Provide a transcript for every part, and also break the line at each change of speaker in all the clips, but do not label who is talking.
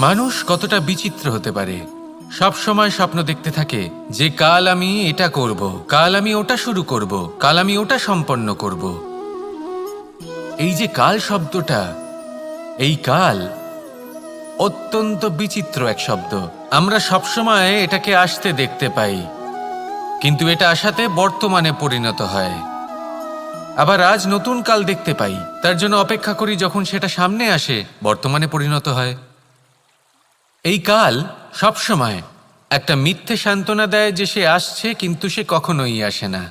মানুষ কতটা বিচিত্র হতে পারে। সব সময় স্বপ্ন দেখতে থাকে যে কাল আমি এটা করব, কাল আমি ওটা শুরু করব, কাল আমি ওটা সম্পন্ন করব। এই যে কাল শব্দটা, এই কাল অত্যন্ত বিচিত্র এক শব্দ। আমরা সবসময় এটাকে আসতে দেখতে পাই, কিন্তু এটা আসাতে বর্তমানে পরিণত হয়। আবার আজ নতুন কাল দেখতে পাই, তার জন্য অপেক্ষা করি যখন সেটা সামনে আসে বর্তমানে পরিণত হয়। এই কাল সবসময় একটা মিথ্যে সান্ত্বনা দেয় যে সে আসছে, কিন্তু সে কখনোই আসে না।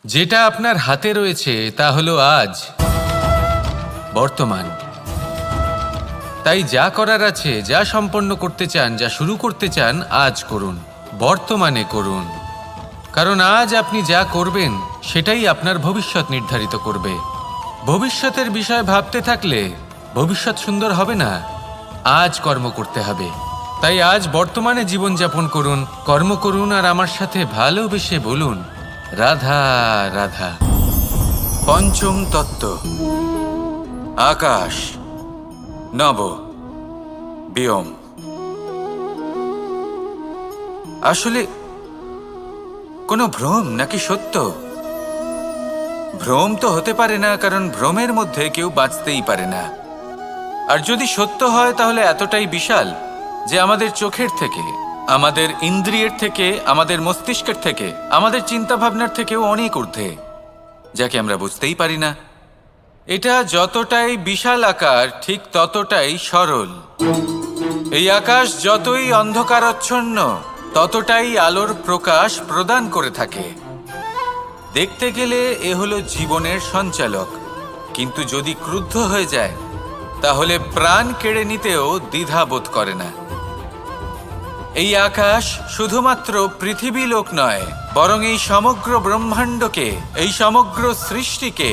যেটা আপনার হাতে রয়েছে তা হলো আজ, বর্তমান। তাই যা করার আছে, যা সম্পন্ন করতে চান, যা শুরু করতে চান, আজ করুন, বর্তমানে করুন। কারণ আজ আপনি যা করবেন সেটাই আপনার ভবিষ্যৎ নির্ধারিত করবে। ভবিষ্যতের বিষয় ভাবতে থাকলে ভবিষ্যৎ সুন্দর হবে না। আজ কর্ম করতে হবে। তাই আজ বর্তমানে জীবনযাপন করুন, কর্ম করুন, আর আমার সাথে ভালোবেসে বলুন, রাধা রাধা। পঞ্চম তত্ত্ব, আকাশ, নব, ব্যোম। আসলে কোনো ভ্রম নাকি সত্য? ভ্রম তো হতে পারে না, কারণ ভ্রমের মধ্যে কেউ বাঁচতেই পারে না। আর যদি সত্য হয় তাহলে এতটাই বিশাল যে আমাদের চোখের থেকে, আমাদের ইন্দ্রিয়ের থেকে, আমাদের মস্তিষ্কের থেকে, আমাদের চিন্তাভাবনার থেকেও অনেক ঊর্ধ্বে, যাকে আমরা বুঝতেই পারি না। এটা যতটাই বিশাল আকার, ঠিক ততটাই সরল। এই আকাশ যতই অন্ধকারাচ্ছন্ন, ততটাই আলোর প্রকাশ প্রদান করে থাকে। দেখতে গেলে এ হলো জীবনের সঞ্চালক, কিন্তু যদি ক্রুদ্ধ হয়ে যায় তাহলে প্রাণ কেড়ে নিতেও দ্বিধা বোধ করে না। এই আকাশ শুধুমাত্র পৃথিবী লোক নয়, বরং এই সমগ্র ব্রহ্মাণ্ডকে, এই সমগ্র সৃষ্টিকে,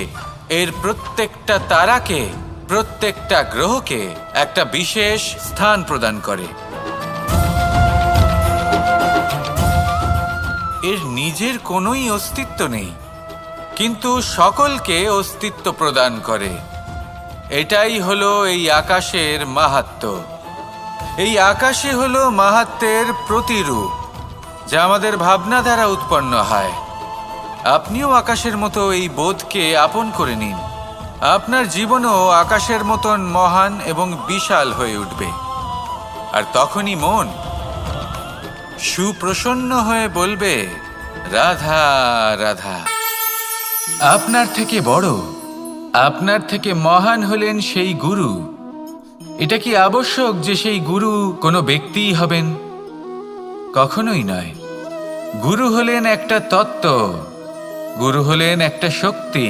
এর প্রত্যেকটা তারাকে, প্রত্যেকটা গ্রহকে একটা বিশেষ স্থান প্রদান করে। এর নিজের কোনোই অস্তিত্ব নেই, কিন্তু সকলকে অস্তিত্ব প্রদান করে। এটাই হলো এই আকাশের মাহাত্ম্য। এই আকাশই হলো মাহাত্ম্যের প্রতিরূপ, যা আমাদের ভাবনা দ্বারা উৎপন্ন হয়। আপনিও আকাশের মতো এই বোধকে আপন করে নিন। আপনার জীবনও আকাশের মতন মহান এবং বিশাল হয়ে উঠবে। আর তখনই মন সুপ্রসন্ন হয়ে বলবে, রাধা রাধা। আপনার থেকে বড়, আপনার থেকে মহান হলেন সেই গুরু। এটা কি আবশ্যক যে সেই গুরু কোনো ব্যক্তিই হবেন? কখনোই নয়। গুরু হলেন একটা তত্ত্ব, গুরু হলেন একটা শক্তি।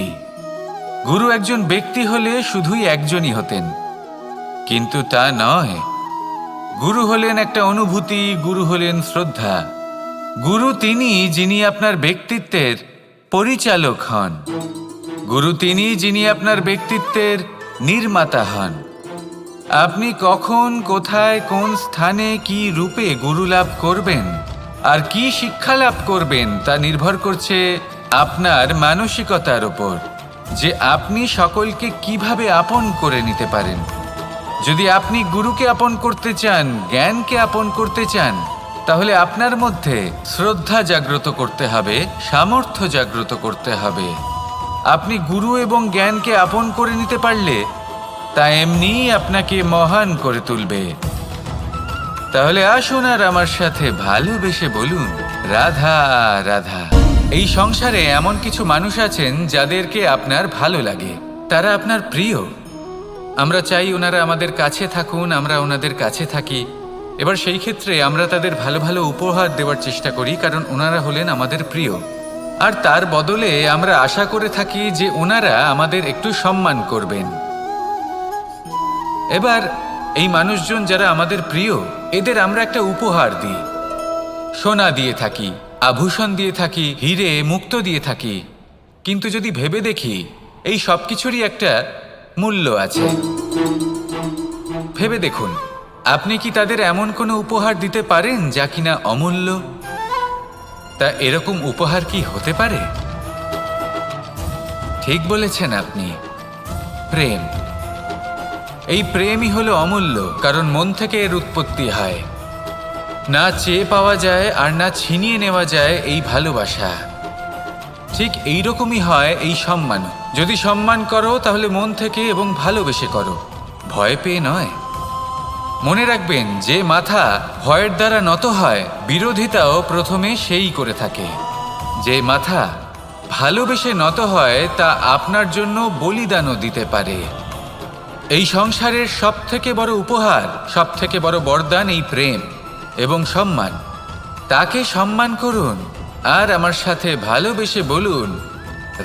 গুরু একজন ব্যক্তি হলে শুধুই একজনই হতেন, কিন্তু তা নয়। গুরু হলেন একটা অনুভূতি, গুরু হলেন শ্রদ্ধা। গুরু তিনি যিনি আপনার ব্যক্তিত্বের পরিচালক হন। গুরু তিনি যিনি আপনার ব্যক্তিত্বের নির্মাতা হন। আপনি কখন, কোথায়, কোন স্থানে, কি রূপে গুরু লাভ করবেন আর কি শিক্ষা লাভ করবেন তা নির্ভর করছে আপনার মানসিকতার উপর, যে আপনি সকলকে কিভাবে আপন করে নিতে পারেন। যদি আপনি গুরুকে আপন করতে চান, জ্ঞানকে আপন করতে চান, তাহলে আপনার মধ্যে শ্রদ্ধা জাগ্রত করতে হবে, সামর্থ্য জাগ্রত করতে হবে। আপনি গুরু এবং জ্ঞানকে আপন করে নিতে পারলে তা এমনিই আপনাকে মহান করে তুলবে। তাহলে আসুন আর আমার সাথে ভালোবেসে বলুন, রাধা রাধা। এই সংসারে এমন কিছু মানুষ আছেন যাদেরকে আপনার ভালো লাগে, তারা আপনার প্রিয়। আমরা চাই ওনারা আমাদের কাছে থাকুন, আমরা ওনাদের কাছে থাকি। এবার সেই ক্ষেত্রে আমরা তাদের ভালো ভালো উপহার দেওয়ার চেষ্টা করি, কারণ ওনারা হলেন আমাদের প্রিয়। আর তার বদলে আমরা আশা করে থাকি যে ওনারা আমাদের একটু সম্মান করবেন। এবার এই মানুষজন যারা আমাদের প্রিয়, এদের আমরা একটা উপহার দিই। সোনা দিয়ে থাকি, আভূষণ দিয়ে থাকি, হিরে মুক্ত দিয়ে থাকি। কিন্তু যদি ভেবে দেখি, এই সব কিছুরই একটা মূল্য আছে। ভেবে দেখুন, আপনি কি তাদের এমন কোনো উপহার দিতে পারেন যা কিনা অমূল্য? তা এরকম উপহার কি হতে পারে? ঠিক বলেছেন আপনি, প্রেম। এই প্রেমই হলো অমূল্য, কারণ মন থেকে এর উৎপত্তি হয়। না চেয়ে পাওয়া যায় আর না ছিনিয়ে নেওয়া যায় এই ভালোবাসা। ঠিক এইরকমই হয় এই সম্মান। যদি সম্মান করো তাহলে মন থেকে এবং ভালোবেসে করো, ভয় পেয়ে নয়। মনে রাখবেন, যে মাথা ভয়ের দ্বারা নত হয়, বিরোধিতাও প্রথমে সেই করে থাকে। যে মাথা ভালোবেসে নত হয় তা আপনার জন্য বলিদানও দিতে পারে। এই সংসারের সবথেকে বড় উপহার, সবথেকে বড় বরদান এই প্রেম এবং সম্মান। তাকে সম্মান করুন আর আমার সাথে ভালোবেসে বলুন,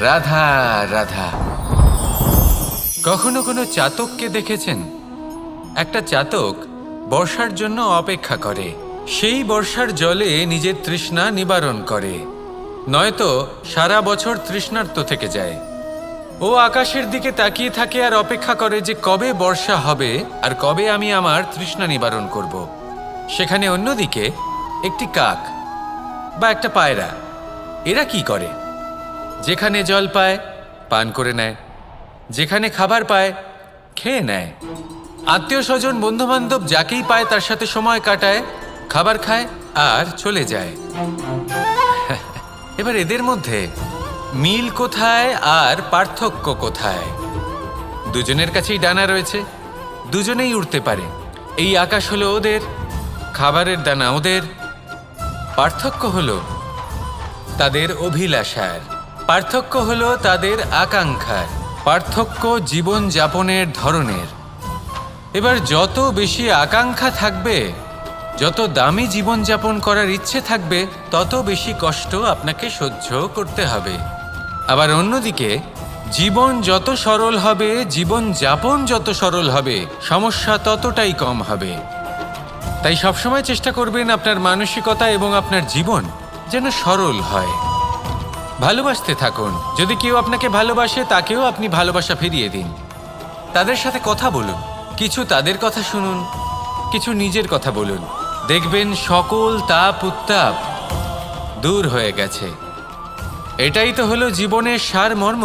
রাধা রাধা। কখনো কোনো চাতককে দেখেছেন? একটা চাতক বর্ষার জন্য অপেক্ষা করে। সেই বর্ষার জলে নিজের তৃষ্ণা নিবারণ করে, নয়তো সারা বছর তৃষ্ণার্ত থেকে যায়। ও আকাশের দিকে তাকিয়ে থাকে আর অপেক্ষা করে যে কবে বর্ষা হবে আর কবে আমি আমার তৃষ্ণা নিবারণ করব। সেখানে অন্যদিকে একটি কাক বা একটা পায়রা, এরা কি করে? যেখানে জল পায় পান করে নেয়, যেখানে খাবার পায় খেয়ে নেয়, আত্মীয় স্বজন বন্ধুবান্ধব যাকেই পায় তার সাথে সময় কাটায়, খাবার খায় আর চলে যায়। এবার এদের মধ্যে মিল কোথায় আর পার্থক্য কোথায়? দুজনের কাছেই ডানা রয়েছে, দুজনেই উড়তে পারে। এই আকাশ হলো ওদের, খাবারের দানা ওদের। পার্থক্য হলো তাদের অভিলাষার, পার্থক্য হলো তাদের আকাঙ্ক্ষার, পার্থক্য জীবন যাপনের ধরনের। এবার যত বেশি আকাঙ্ক্ষা থাকবে, যত দামি জীবনযাপন করার ইচ্ছে থাকবে, তত বেশি কষ্ট আপনাকে সহ্য করতে হবে। আবার অন্যদিকে জীবন যত সরল হবে, জীবনযাপন যত সরল হবে, সমস্যা ততটাই কম হবে। তাই সবসময় চেষ্টা করবেন আপনার মানসিকতা এবং আপনার জীবন যেন সরল হয়। ভালোবাসতে থাকুন। যদি কেউ আপনাকে ভালোবাসে, তাকেও আপনি ভালোবাসা ফিরিয়ে দিন। তাদের সাথে কথা বলুন, কিছু তাদের কথা শুনুন, কিছু নিজের কথা বলুন। দেখবেন সকল তাপ উত্তাপ দূর হয়ে গেছে। এটাই তো হলো জীবনের সারমর্ম।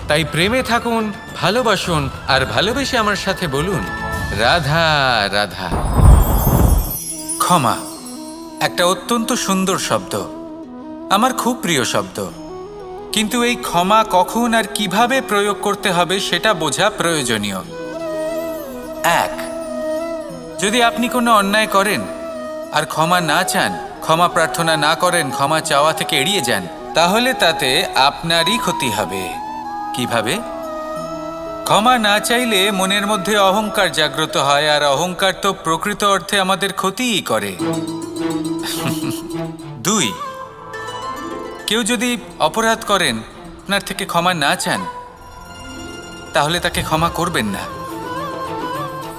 তাই প্রেমে থাকুন, ভালোবাসুন, আর ভালোবেসে আমার সাথে বলুন, রাধা রাধা। ক্ষমা একটা অত্যন্ত সুন্দর শব্দ, আমার খুব প্রিয় শব্দ। কিন্তু এই ক্ষমা কখন আর কিভাবে প্রয়োগ করতে হবে সেটা বোঝা প্রয়োজনীয়। এক, যদি আপনি কোনো অন্যায় করেন আর ক্ষমা না চান, ক্ষমা প্রার্থনা না করেন, ক্ষমা চাওয়া থেকে এড়িয়ে যান, তাহলে তাতে আপনারই ক্ষতি হবে। কিভাবে? ক্ষমা না চাইলে মনের মধ্যে অহংকার জাগ্রত হয়, আর অহংকার তো প্রকৃত অর্থে আমাদের ক্ষতিই করে। দুই, কেউ যদি অপরাধ করেন, আপনার থেকে ক্ষমা না চান, তাহলে তাকে ক্ষমা করবেন না।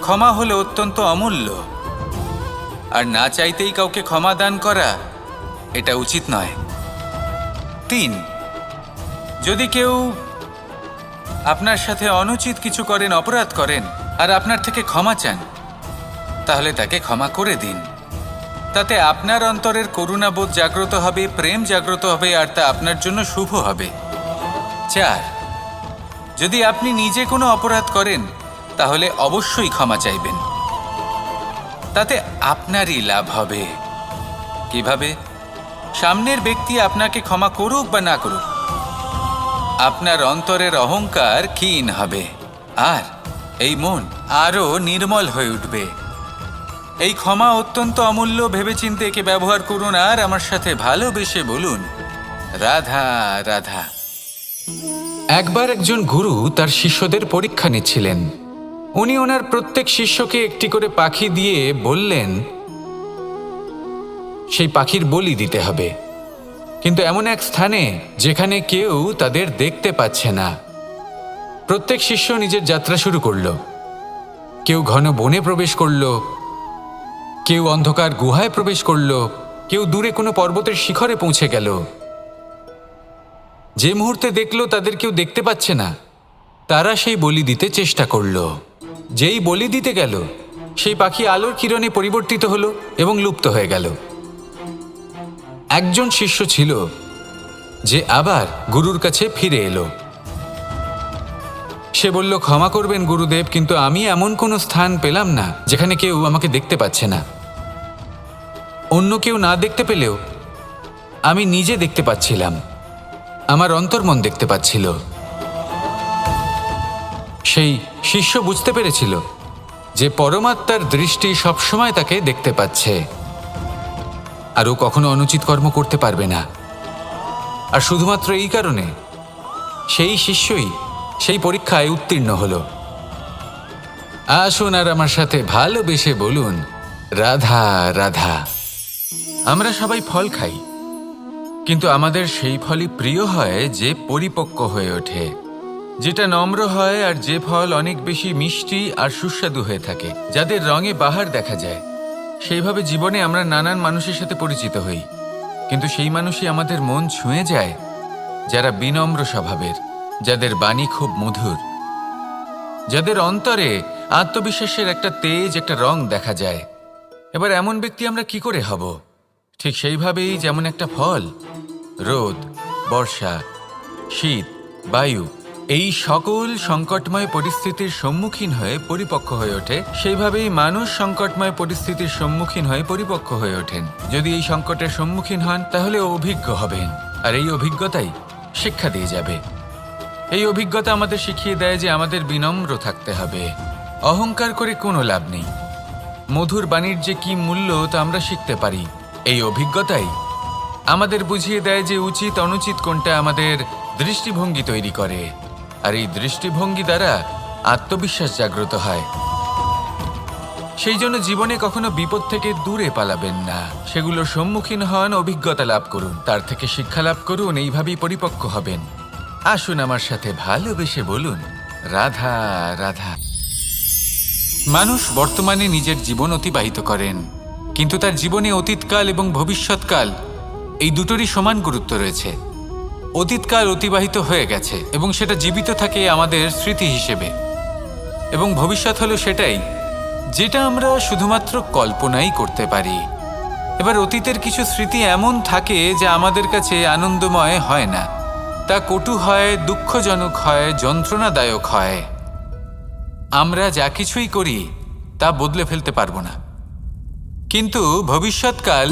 ক্ষমা হলো অত্যন্ত অমূল্য, আর না চাইতেই কাউকে ক্ষমা দান করা এটা উচিত নয়। তিন, যদি কেউ আপনার সাথে অনুচিত কিছু করেন, অপরাধ করেন, আর আপনার থেকে ক্ষমা চান, তাহলে তাকে ক্ষমা করে দিন। তাতে আপনার অন্তরের করুণাবোধ জাগ্রত হবে, প্রেম জাগ্রত হবে, আর তা আপনার জন্য শুভ হবে। চার, যদি আপনি নিজে কোনো অপরাধ করেন, তাহলে অবশ্যই ক্ষমা চাইবেন। তাতে আপনারই লাভ হবে। কিভাবে? সামনের ব্যক্তি আপনাকে ক্ষমা করুক বা না করুক, আপনার অন্তরের অহংকার ক্ষীণ হবে, আর এই মন আরও নির্মল হয়ে উঠবে। এই ক্ষমা অত্যন্ত অমূল্য। ভেবেচিন্তে একে ব্যবহার করুন আর আমার সাথে ভালোবেসে বলুন, রাধা রাধা। একবার একজন গুরু তার শিষ্যদের পরীক্ষা নিচ্ছিলেন। উনি ওনার প্রত্যেক শিষ্যকে একটি করে পাখি দিয়ে বললেন সেই পাখির বলি দিতে হবে, কিন্তু এমন এক স্থানে যেখানে কেউ তাদের দেখতে পাচ্ছে না। প্রত্যেক শিষ্য নিজের যাত্রা শুরু করল। কেউ ঘন বনে প্রবেশ করল, কেউ অন্ধকার গুহায় প্রবেশ করল, কেউ দূরে কোনো পর্বতের শিখরে পৌঁছে গেল। যে মুহূর্তে দেখলো তাদের কেউ দেখতে পাচ্ছে না, তারা সেই বলি দিতে চেষ্টা করল। যেই বলি দিতে গেল, সেই পাখি আলোর কিরণে পরিবর্তিত হলো এবং লুপ্ত হয়ে গেল। একজন শিষ্য ছিল যে আবার গুরুর কাছে ফিরে এলো। সে বলল, ক্ষমা করবেন গুরুদেব, কিন্তু আমি এমন কোনো স্থান পেলাম না যেখানে কেউ আমাকে দেখতে পাচ্ছে না। অন্য কেউ না দেখতে পেলেও আমি নিজে দেখতে পাচ্ছিলাম, আমার অন্তর্মন দেখতে পাচ্ছিল। সেই শিষ্য বুঝতে পেরেছিল যে পরমাত্মার দৃষ্টি সবসময় তাকে দেখতে পাচ্ছে, আর ও কখনো অনুচিত কর্ম করতে পারবে না। আর শুধুমাত্র এই কারণে সেই শিষ্যই সেই পরীক্ষায় উত্তীর্ণ হল। আসুন আর আমার সাথে ভালোবেসে বলুন, রাধা রাধা। আমরা সবাই ফল খাই, কিন্তু আমাদের সেই ফলই প্রিয় হয় যে পরিপক্ক হয়ে ওঠে, যেটা নম্র হয়, আর যে ফল অনেক বেশি মিষ্টি আর সুস্বাদু হয়ে থাকে, যাদের রঙে বাহার দেখা যায়। সেইভাবে জীবনে আমরা নানান মানুষের সাথে পরিচিত হই, কিন্তু সেই মানুষই আমাদের মন ছুঁয়ে যায় যারা বিনম্র স্বভাবের, যাদের বাণী খুব মধুর, যাদের অন্তরে আত্মবিশ্বাসের একটা তেজ, একটা রং দেখা যায়। এবার এমন ব্যক্তি আমরা কি করে হব? ঠিক সেইভাবেই যেমন একটা ফল রোদ, বর্ষা, শীত, বায়ু এই সকল সংকটময় পরিস্থিতির সম্মুখীন হয়ে পরিপক্ক হয়ে ওঠে, সেইভাবেই মানুষ সংকটময় পরিস্থিতির সম্মুখীন হয়ে পরিপক্ক হয়ে ওঠেন। যদি এই সংকটের সম্মুখীন হন তাহলে অভিজ্ঞ হবেন, আর এই অভিজ্ঞতাই শিক্ষা দিয়ে যাবে। এই অভিজ্ঞতা আমাদের শিখিয়ে দেয় যে আমাদের বিনম্র থাকতে হবে। অহংকার করে কোনো লাভ নেই। মধুর বাণীর যে কি মূল্য তা আমরা শিখতে পারি। এই অভিজ্ঞতাই আমাদের বুঝিয়ে দেয় যে উচিত অনুচিত কোনটা, আমাদের দৃষ্টিভঙ্গি তৈরি করে, আর এই দৃষ্টিভঙ্গি দ্বারা আত্মবিশ্বাস জাগ্রত হয়। সেই জন্য জীবনে কখনো বিপদ থেকে দূরে পালাবেন না, সেগুলোর সম্মুখীন হন, অভিজ্ঞতা লাভ করুন, তার থেকে শিক্ষা লাভ করুন, এইভাবেই পরিপক্ক হবেন। আসুন আমার সাথে ভালোবেসে বলুন, রাধা রাধা। মানুষ বর্তমানে নিজের জীবন অতিবাহিত করেন, কিন্তু তার জীবনে অতীতকাল এবং ভবিষ্যৎকাল এই দুটোরই সমান গুরুত্ব রয়েছে। অতীতকাল অতিবাহিত হয়ে গেছে এবং সেটা জীবিত থাকে আমাদের স্মৃতি হিসেবে, এবং ভবিষ্যৎ হলো সেটাই যেটা আমরা শুধুমাত্র কল্পনাই করতে পারি। এবার অতীতের কিছু স্মৃতি এমন থাকে যা আমাদের কাছে আনন্দময় হয় না, তা কটু হয়, দুঃখজনক হয়, যন্ত্রণাদায়ক হয়। আমরা যা কিছুই করি তা বদলে ফেলতে পারবো না, কিন্তু ভবিষ্যৎকাল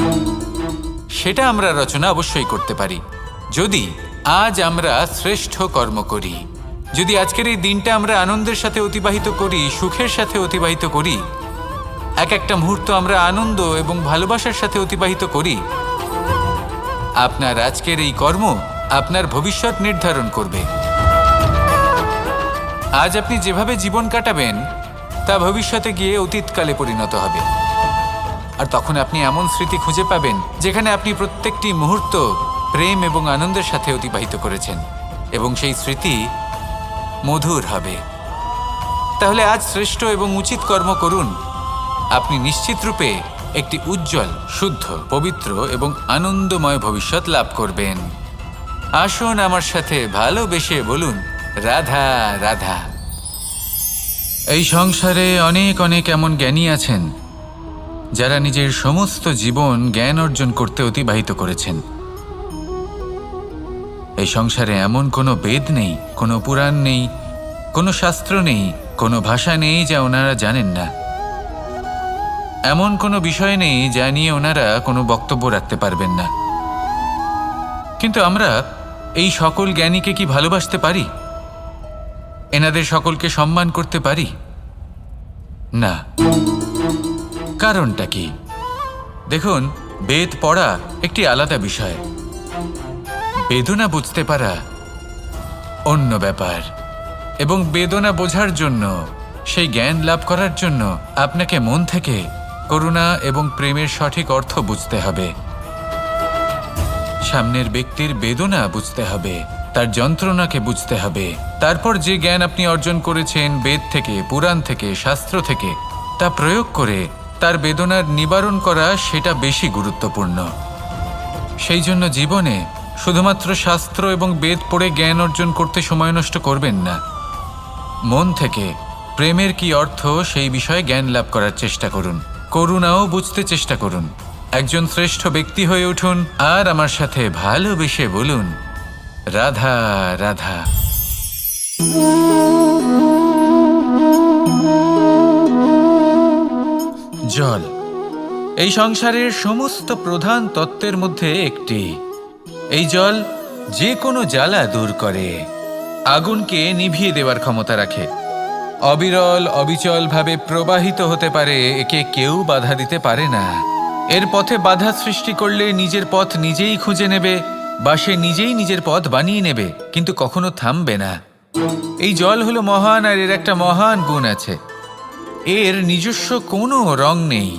সেটা আমরা রচনা অবশ্যই করতে পারি, যদি আজ আমরা শ্রেষ্ঠ কর্ম করি। যদি আজকের এই দিনটা আমরা আনন্দের সাথে অতিবাহিত করি, সুখের সাথে অতিবাহিত করি, এক একটা মুহূর্ত আমরা আনন্দ এবং ভালোবাসার সাথে অতিবাহিত করি, আপনার আজকের এই কর্ম আপনার ভবিষ্যৎ নির্ধারণ করবে। আজ আপনি যেভাবে জীবন কাটাবেন তা ভবিষ্যতে গিয়ে অতীতকালে পরিণত হবে, আর তখন আপনি এমন স্মৃতি খুঁজে পাবেন যেখানে আপনি প্রত্যেকটি মুহূর্ত প্রেম এবং আনন্দের সাথে অতিবাহিত করেছেন, এবং সেই স্মৃতি মধুর হবে। তাহলে আজ শ্রেষ্ঠ এবং উচিত কর্ম করুন, আপনি নিশ্চিত রূপে একটি উজ্জ্বল, শুদ্ধ, পবিত্র এবং আনন্দময় ভবিষ্যৎ লাভ করবেন। আসুন আমার সাথে ভালোবেসে বলুন, রাধা রাধা। এই সংসারে অনেক অনেক এমন জ্ঞানী আছেন যারা নিজের সমস্ত জীবন জ্ঞান অর্জন করতে অতিবাহিত করেছেন। এই সংসারে এমন কোনো বেদ নেই, কোনো পুরাণ নেই, কোনো শাস্ত্র নেই, কোনো ভাষা নেই যা ওনারা জানেন না। এমন কোনো বিষয় নেই যা নিয়ে ওনারা কোনো বক্তব্য রাখতে পারবেন না। কিন্তু আমরা এই সকল জ্ঞানীকে কি ভালোবাসতে পারি? এনাদের সকলকে সম্মান করতে পারি না। কারণটা কি? দেখুন, বেদ পড়া একটি আলাদা বিষয়, বেদনা বুঝতে পারা অন্য ব্যাপার। এবং বেদনা বোঝার জন্য, সেই জ্ঞান লাভ করার জন্য আপনাকে মন থেকে করুণা এবং প্রেমের সঠিক অর্থ বুঝতে হবে। সামনের ব্যক্তির বেদনা বুঝতে হবে, তার যন্ত্রণাকে বুঝতে হবে। তারপর যে জ্ঞান আপনি অর্জন করেছেন বেদ থেকে, পুরাণ থেকে, শাস্ত্র থেকে, তা প্রয়োগ করে তার বেদনার নিবারণ করা, সেটা বেশি গুরুত্বপূর্ণ। সেই জন্য জীবনে শুধুমাত্র শাস্ত্র এবং বেদ পড়ে জ্ঞান অর্জন করতে সময় নষ্ট করবেন না। মন থেকে প্রেমের কি অর্থ সেই বিষয়ে জ্ঞান লাভ করার চেষ্টা করুন, করুণাও বুঝতে চেষ্টা করুন। একজন শ্রেষ্ঠ ব্যক্তি হয়ে উঠুন, আর আমার সাথে ভালোবেসে বলুন, রাধা রাধা। জল এই সংসারের সমস্ত প্রধান তত্ত্বের মধ্যে একটি। এই জল যে কোনো জ্বালা দূর করে, আগুনকে নিভিয়ে দেওয়ার ক্ষমতা রাখে, অবিরল অবিচলভাবে প্রবাহিত হতে পারে, একে কেউ বাধা দিতে পারে না। এর পথে বাধা সৃষ্টি করলে নিজের পথ নিজেই খুঁজে নেবে বা সে নিজেই নিজের পথ বানিয়ে নেবে, কিন্তু কখনো থামবে না। এই জল হলো মহান, আর এর একটা মহান গুণ আছে, এর নিজস্ব কোনো রং নেই।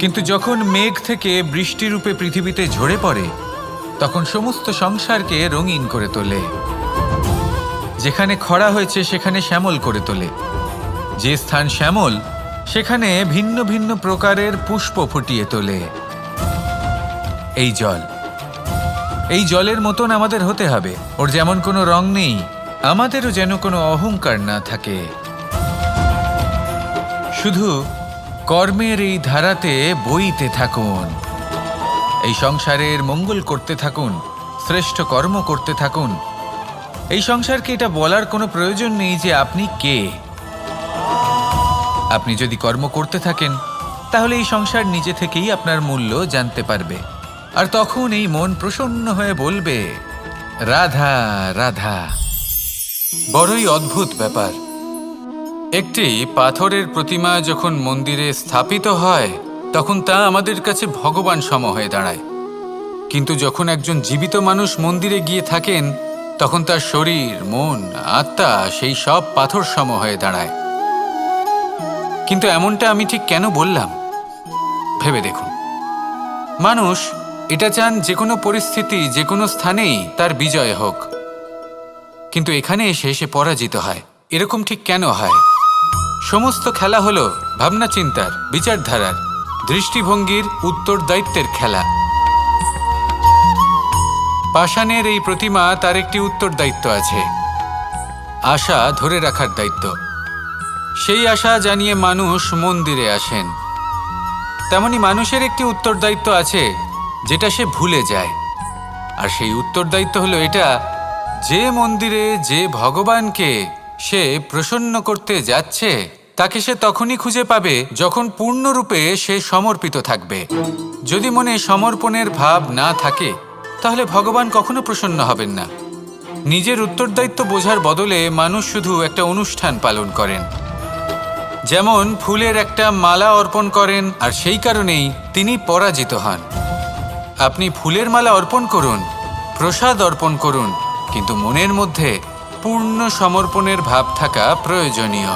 কিন্তু যখন মেঘ থেকে বৃষ্টিরূপে পৃথিবীতে ঝরে পড়ে, তখন সমস্ত সংসারকে রঙিন করে তোলে। যেখানে খরা হয়েছে সেখানে শ্যামল করে তোলে, যে স্থান শ্যামল সেখানে ভিন্ন ভিন্ন প্রকারের পুষ্প ফুটিয়ে তোলে। এই জল, এই জলের মতন আমাদের হতে হবে। ওর যেমন কোনো রং নেই, আমাদেরও যেন কোনো অহংকার না থাকে। শুধু কর্মের এই ধারাতে বইতে থাকুন, এই সংসারের মঙ্গল করতে থাকুন, শ্রেষ্ঠ কর্ম করতে থাকুন। এই সংসারকে এটা বলার কোনো প্রয়োজন নেই যে আপনি কে। আপনি যদি কর্ম করতে থাকেন, তাহলে এই সংসার নিজে থেকেই আপনার মূল্য জানতে পারবে, আর তখন এই মন প্রসন্ন হয়ে বলবে, রাধা রাধা। বড়ই অদ্ভুত ব্যাপার, একটি পাথরের প্রতিমা যখন মন্দিরে স্থাপিত হয়, তখন তা আমাদের কাছে ভগবান সম হয়ে দাঁড়ায়। কিন্তু যখন একজন জীবিত মানুষ মন্দিরে গিয়ে থাকেন, তখন তার শরীর, মন, আত্মা সেই সব পাথর সম হয়ে দাঁড়ায়। কিন্তু এমনটা আমি ঠিক কেন বললাম ভেবে দেখুন। মানুষ এটা চান যে কোনো পরিস্থিতি, যে কোনো স্থানেই তার বিজয় হোক, কিন্তু এখানে এসে সে পরাজিত হয়। এরকম ঠিক কেন হয়? সমস্ত খেলা হলো ভাবনা চিন্তার, বিচারধারার, দৃষ্টিভঙ্গির, উত্তরদায়িত্বের খেলা। পাষাণের এই প্রতিমা, তার একটি উত্তরদায়িত্ব আছে, আশা ধরে রাখার দায়িত্ব। সেই আশা জানিয়ে মানুষ মন্দিরে আসেন। তেমনি মানুষের একটি উত্তরদায়িত্ব আছে, যেটা সে ভুলে যায়। আর সেই উত্তরদায়িত্ব হলো এটা, যে মন্দিরে যে ভগবানকে সে প্রসন্ন করতে যাচ্ছে, তাকে সে তখনই খুঁজে পাবে যখন পূর্ণরূপে সে সমর্পিত থাকবে। যদি মনে সমর্পণের ভাব না থাকে, তাহলে ভগবান কখনো প্রসন্ন হবেন না। নিজের উত্তরদায়িত্ব বোঝার বদলে মানুষ শুধু একটা অনুষ্ঠান পালন করেন। যেমন ফুলের একটা মালা অর্পণ করেন, আর সেই কারণেই তিনি পরাজিত হন। আপনি ফুলের মালা অর্পণ করুন, প্রসাদ অর্পণ করুন, কিন্তু মনের মধ্যে পূর্ণ সমর্পণের ভাব থাকা প্রয়োজনীয়।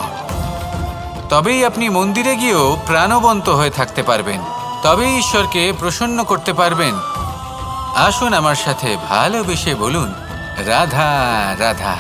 তবেই আপনি মন্দিরে গিয়েও প্রাণবন্ত হয়ে থাকতে পারবেন, তবেই ঈশ্বরকে প্রসন্ন করতে পারবেন। আসুন আমার সাথে ভালোবেসে বলুন, রাধা রাধা।